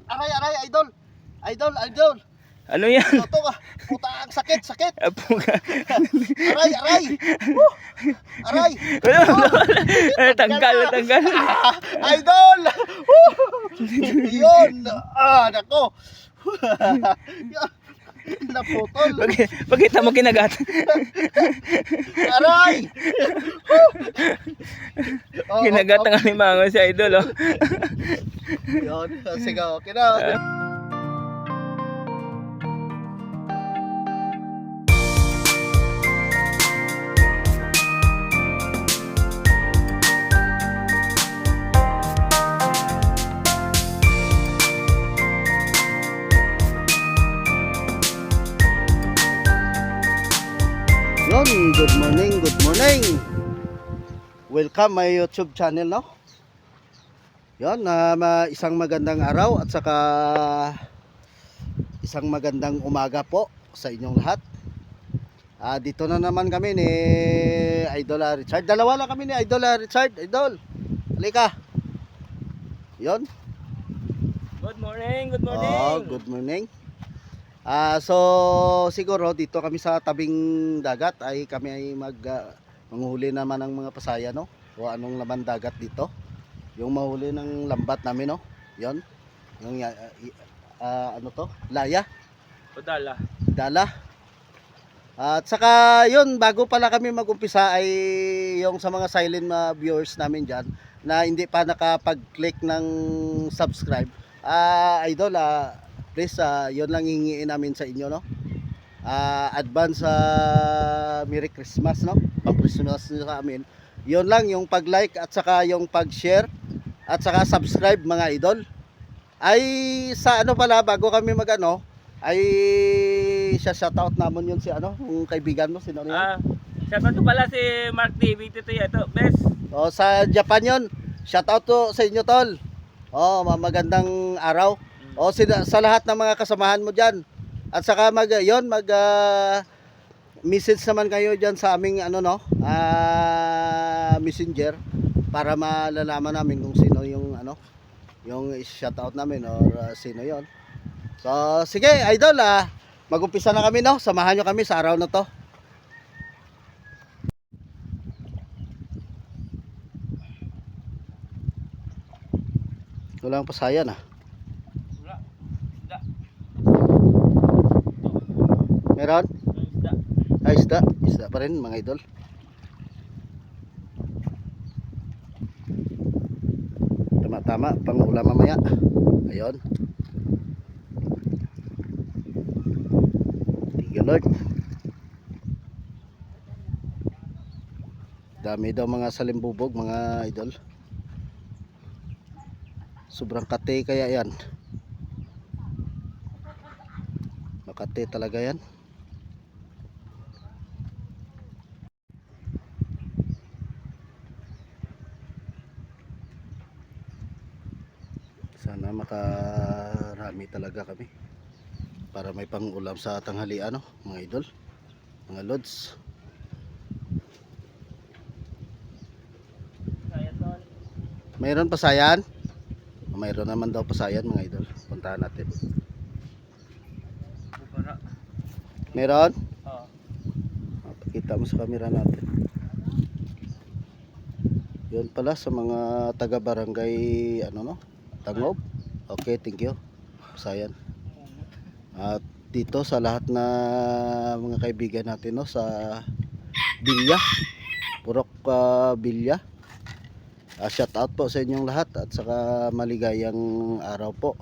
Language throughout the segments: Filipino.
Aray, aray, idol. Idol, idol. Ano yan? Ito ka. Puta, ang sakit, sakit. Apo ka. Aray, aray. Woo! Aray. Wala, wala, wala. Tanggal, tanggal. Idol. Woo! Yun. Nako. Naputol. Pakita mo kinagat. Aray. Kinagat ang alimango si Idol, oh. Yun. Sige, okay na. Yun, good morning, good morning. Welcome my YouTube channel, no? Yun, isang magandang araw at saka isang magandang umaga po sa inyong lahat. Dito na naman kami ni Idol Richard. Dalawa lang kami ni Idol Richard. Idol, halika. Yun. Good morning, good morning. Good morning. So siguro dito kami sa tabing dagat ay kami ay manghuli naman ng mga pasaya, no? O anong laman dagat dito. Yung mahuli ng lambat namin, no? 'Yon. Yung ano to? Laya. O dala. Dala. At saka 'yun, bago pala kami magumpisa ay yung sa mga silent viewers namin diyan na hindi pa nakapag-click ng subscribe. Idol, please, yun lang hihingiin namin sa inyo, no? Advance Merry Christmas, no? Pang Christmas sa amin. Yun lang, yung pag-like at saka yung pag-share at saka subscribe, mga idol. Ay sa ano pala, bago kami magano, ay shoutout naman yun si ano, yung kaibigan mo, sino yun? Shoutout ko pala si Mark TV Tito ito, best. Sa Japan yun. Shoutout to sa inyo, tol. Magandang araw. Sa lahat ng mga kasamahan mo diyan. At saka message naman kayo diyan sa aming ano, no, messenger para malalaman namin kung sino yung ano, yung shoutout namin or sino yon. So sige, idol, mag-umpisa na kami, no. Samahan nyo kami sa araw na to. Walang pasayan, Meron? Isda. Isda pa rin, mga idol. Tama-tama, pang ulam mamaya. Ayun. Thank you, Lord. Dami daw mga salimbubog, mga idol. Sobrang kate kaya yan. Makate talaga yan. Sana makarami talaga kami para may pang-ulam sa tanghalian, no, mga idol, mga lods. Mayroon pasayan? Mayroon naman daw pasayan, mga idol. Puntahan natin. Meron? Pakita mo sa camera natin. Yun pala sa mga taga barangay ano, no, Tangob. Okay, thank you. Pasayan. At dito sa lahat na mga kaibigan natin, no, sa Bilya, Purok Bilya. Shout out po sa inyong lahat at saka maligayang araw po.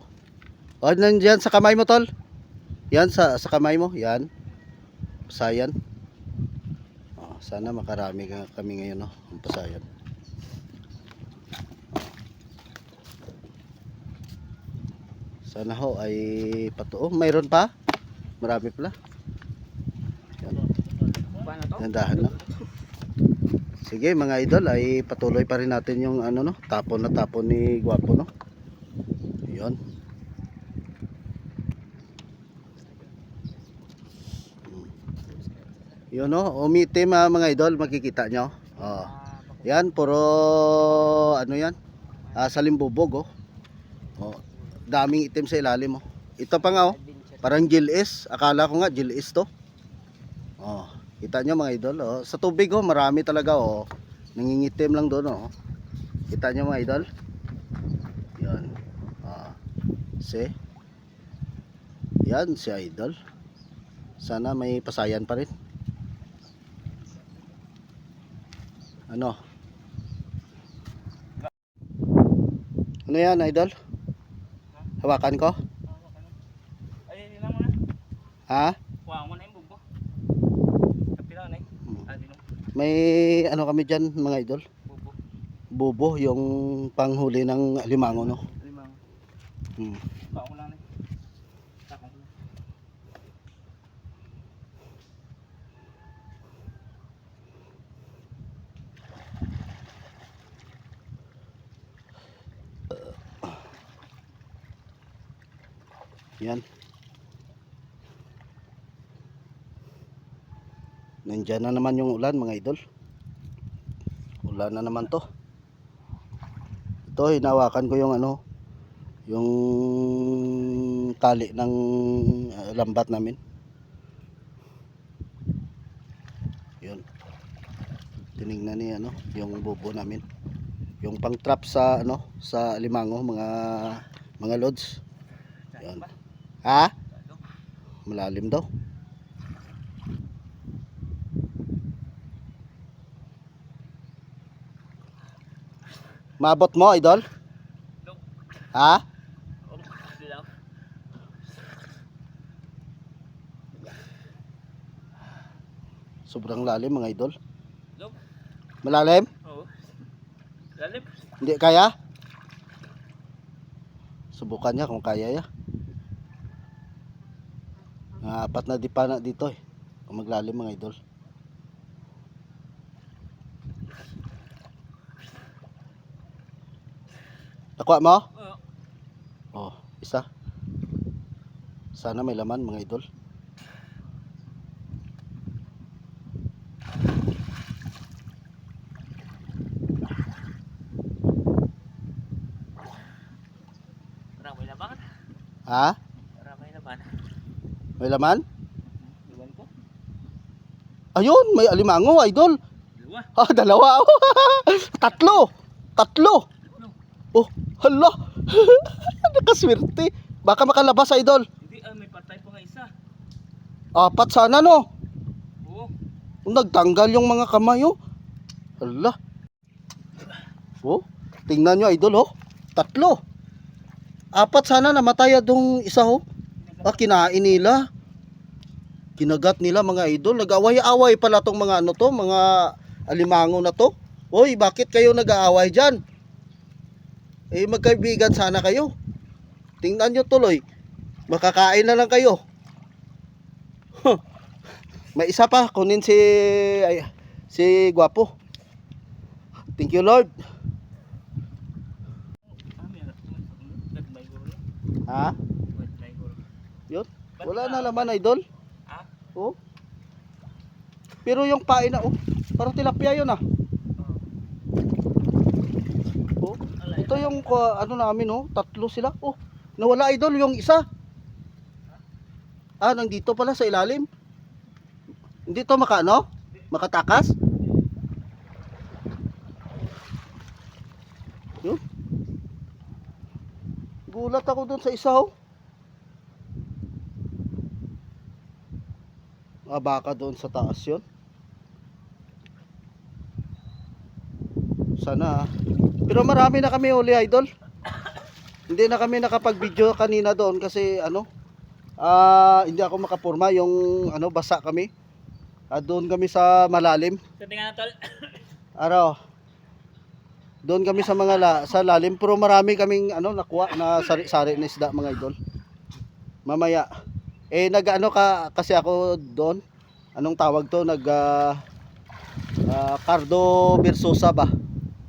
Nandiyan sa kamay mo, tol. Yan sa kamay mo, yan. Pasayan. Sana makarami kami ngayon, no, ang pasayan. Sana ho ay patuo. Mayroon pa? Marami pala. Yan. Nandahan lang. Sige, mga idol, ay patuloy pa rin natin yung ano, no, tapon na tapon ni Gwapo, no. Yun. Yun, no, umitim, mga idol, makikita nyo. Yan, puro ano yan, salimbubog, oh. Daming itim sa ilalim, oh. Ito pa nga, oh. Parang GLS. Akala ko nga GLS to. Oh, kita nyo mga idol, oh. Sa tubig, oh, marami talaga, oh. Nangingitim lang doon, oh. Kita nyo mga idol. Yan. See? Yan si idol. Sana may pasayan pa rin. Ano? Ano yan, idol? Hawakan ko? Ay, lang mo na. Ha? Kuha mo na yung bubo. Kapila na eh. May ano kami dyan mga idol? Bubo. Bubo, yung panghuli ng alimango, no? Limang. Hmm. Kuha mo lang na eh. Takong ko lang. Yan. Nandyan na naman yung ulan mga idol. Ulan na naman to. Ito, hinawakan ko yung ano, yung tali ng lambat namin. Yun. Tinignan niya ano, yung bubo namin. Yung pang trap sa ano, sa limango, mga lods. Yan. Ha? Malalim daw. Maabot mo, idol? Ha? Sobrang lalim mga idol. Malalim? Oo. Lalim. Hindi kaya? Subukan niya kung kaya ya. Apat na di pa na dito eh. Kung maglalim mga idol. Nakuha mo? Oo. Oh, isa. Sana may laman mga idol. Parang may laban. Ha? Parang may laban. May laman? Iwan ko. Ayun, may alimango idol. Dalawa. Ah, dalawa. Tatlo. Tatlo. Oh, hala. Nakaswerte. Baka makalabas idol. Hindi, may patay pa nga isa. Apat sana no. Oo. Nagtanggal yung mga kamay oh. Hala. Oh, tingnan nyo idol oh. Tatlo. Apat sana namatay dong isa oh. Kinain nila. Kinagat nila mga idol. Nag-away-away pala tong mga ano to, mga alimango na to. Hoy, bakit kayo nag-aaway diyan? Eh magkaibigan sana kayo. Tingnan nyo tuloy. Makakain na lang kayo. May isa pa, kunin si Gwapo. Thank you Lord. Ha? Yun. Wala na laman idol. Ha? Oh. Pero yung pain na oh, parang tilapia yun ah. Oh. Ito yung ano namin oh, tatlo sila. Oh, nawala idol yung isa. Ah, nandito pala sa ilalim. Hindi to makano? Makatakas? Yun. Gulat ako dun sa isa oh. Baka doon sa taas yun. Sana pero marami na kami uli idol. Hindi na kami nakapag-video kanina doon kasi ano, hindi ako makapurma yung ano, basa kami. Doon kami sa malalim. Sa tingnan na tol. Araw. Doon kami sa mga sa lalim pero marami kaming ano nakuha na sari-sari na isda mga idol. Mamaya nag-ano kasi ako doon. Anong tawag to? Cardo Versosa ba?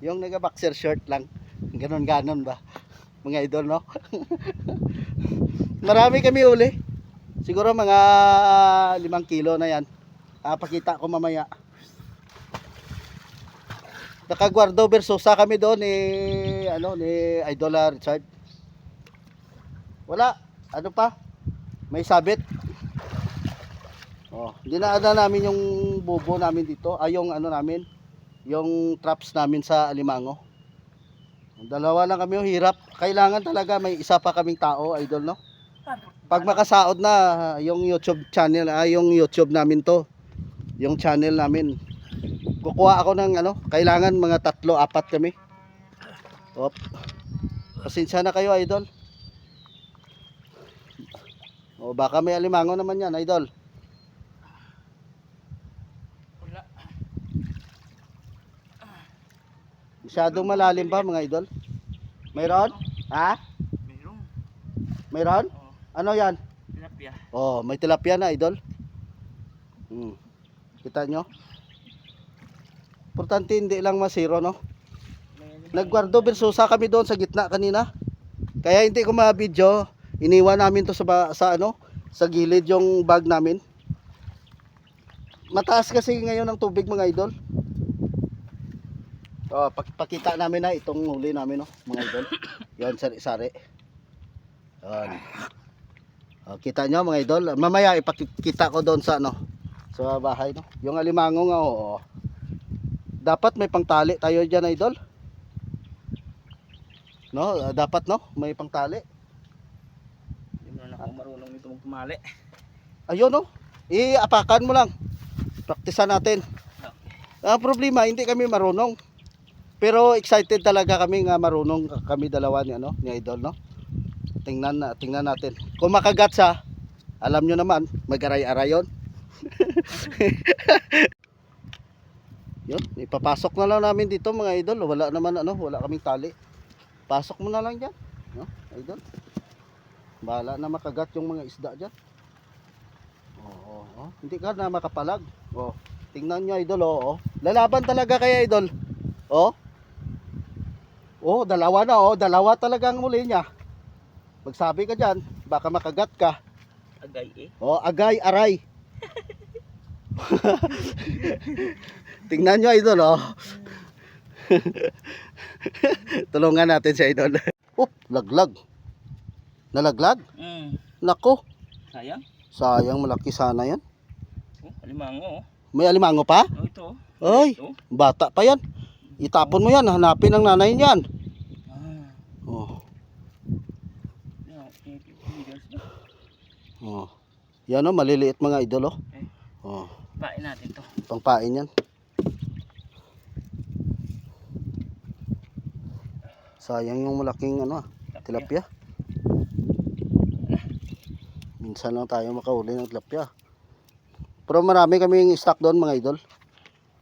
Yung nag-boxer shirt lang. Ganon-ganon ba? Mga idol no? Marami kami uli. Siguro mga 5 kilo na yan. Pakita ko mamaya. Naka-Guardo Versosa kami doon ni Idola Richard. Wala. Ano pa? May sabit. Oh, dinaanan namin yung bubo namin dito. Ay, yung ano namin, yung traps namin sa Alimango. Dalawa lang kami, yung hirap. Kailangan talaga may isa pa kaming tao, idol, no? Pag makasaod na yung YouTube channel, yung YouTube namin to, yung channel namin. Kukuha ako ng ano, kailangan mga 3-4 kami. Op. Pasensya na kayo, idol. O baka may alimango naman yan, idol. Wala. Masyadong malalim ba, mga idol? Mayroon? Ha? Mayroon. Mayroon? Oh, Ano yan? tilapia. Oh, may tilapia na, idol. Kita nyo? Importante hindi lang masiro, no? Nagguardo versusa kami doon sa gitna kanina. Kaya hindi ko ma-video. Iniwan namin to sa ano, sa gilid yung bag namin. Mataas kasi ngayon ang tubig, mga idol. Oh, pakita namin na itong huli namin, no, mga idol. Yan, sari-sari. Yan. Oh, kita nyo, mga idol. Mamaya ipakita ko doon sa ano, sa bahay, no. Yung alimango nga, oo. Dapat may pangtali tayo diyan, idol. No, dapat, no, may pangtali. Hindi mo na ako marunong nito magtumali. Ayun, no. Iapakan mo lang. Praktisan natin. Ang problema, hindi kami marunong. Pero excited talaga kami nga marunong kami dalawa ni ano, ni idol, no. Tingnan natin. Kung makagat sa, alam nyo naman, mag-aray-aray yun. Yun, ipapasok na lang namin dito, mga idol. Wala naman ano, wala kaming tali. Pasok mo na lang diyan, no, idol. Bahala na makagat yung mga isda diyan. Oo. Hindi ka na makapalag. Oh, tingnan niyo, idol, oh. Lalaban talaga kaya, idol. Oh. Oh, dalawa na, oh. Dalawa talaga ang muli niya. Magsabi ka diyan, baka makagat ka. Agay eh. Oh, agay, aray. Tingnan nyo, idol, oh. Tulungan natin si idol. Oh, laglag. Nalaglag? Nako, Sayang. sayang, malaki sana yan. Oh, alimango oh. May alimango pa? Oh, ito oh. Ay, Ito. bata pa yan. Itapon mo yan, hanapin ng nanay niyan. Ah. Oh, Yeah, 80 meters na. oh. Yan, oh, maliliit mga idol, oh. Eh, Oh, pain natin to. pangpain yan. Sayang yung malaking ano, tilapia. Minsan lang tayo makahuli ng tilapia. Pero marami kaming stock doon, mga idol.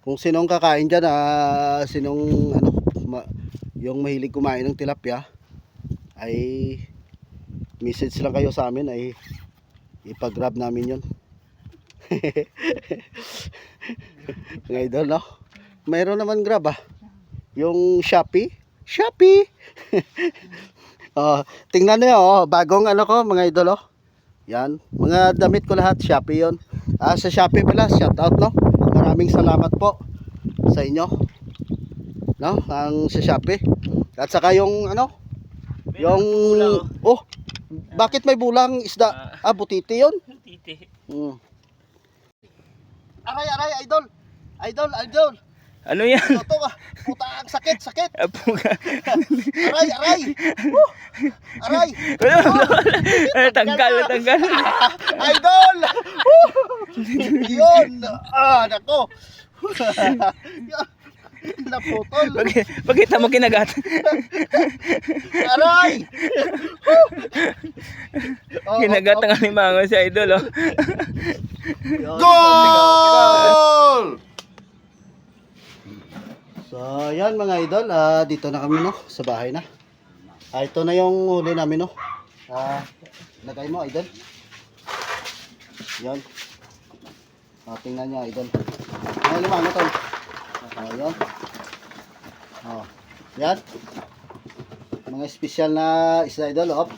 Kung sinong kakain dyan, sinong ano, yung mahilig kumain ng tilapia, ay message lang kayo sa amin, ay ipag-grab namin yun. Mga idol, no? Mayroon naman grab, yung Shopee. Oh, tingnan niyo, oh, bagong ano ko, mga idol, oh. Yan, mga damit ko lahat, Shopee yon. Sa Shopee pala, shout out, no. Maraming salamat po sa inyo, no, ang sa Shopee. At saka yung ano, yung oh, bakit may bulang isda? Butiti yon. Titi. Aray, idol. Idol. Ano yan? Ito ka. Puta, ang sakit. Apo ka. Aray. Aray. Tanggal. Idol. Yun. Nako. Naputol. Pakita mo kinagat. Aray. Kinagat ang alimango si idol oh. Goal! So, yan mga idol, dito na kami, no, sa bahay na. Ito na yung huli namin, no. Lagay mo, idol. Yan. Tingnan nyo, idol. Ay, limango to. Yan. Yan. Mga special na isda, idol.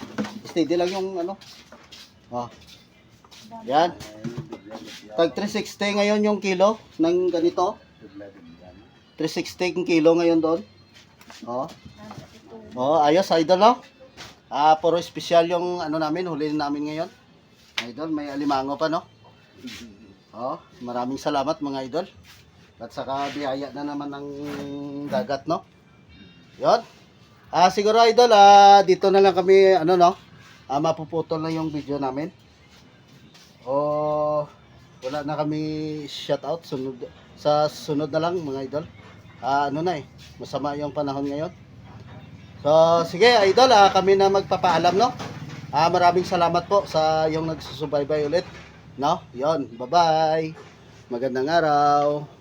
Steady lang yung ano. Yan. Tag 360 ngayon yung kilo ng ganito. 360 kilo ngayon doon. Ayos, idol, no? Puro espesyal yung ano namin, huli namin ngayon. Idol, may alimango pa, no? Oh, maraming salamat mga idol. At saka biyaya na naman ng dagat, no? Yon. Siguro idol, dito na lang kami, ano, no? Mapuputol na yung video namin. Wala na kami shoutout. Sa sunod na lang mga idol. Ano na masama yung panahon ngayon. So, sige idol, kami na magpapaalam, no? Maraming salamat po sa yung nagsusubaybay ulit, no? Yon, bye-bye. Magandang araw.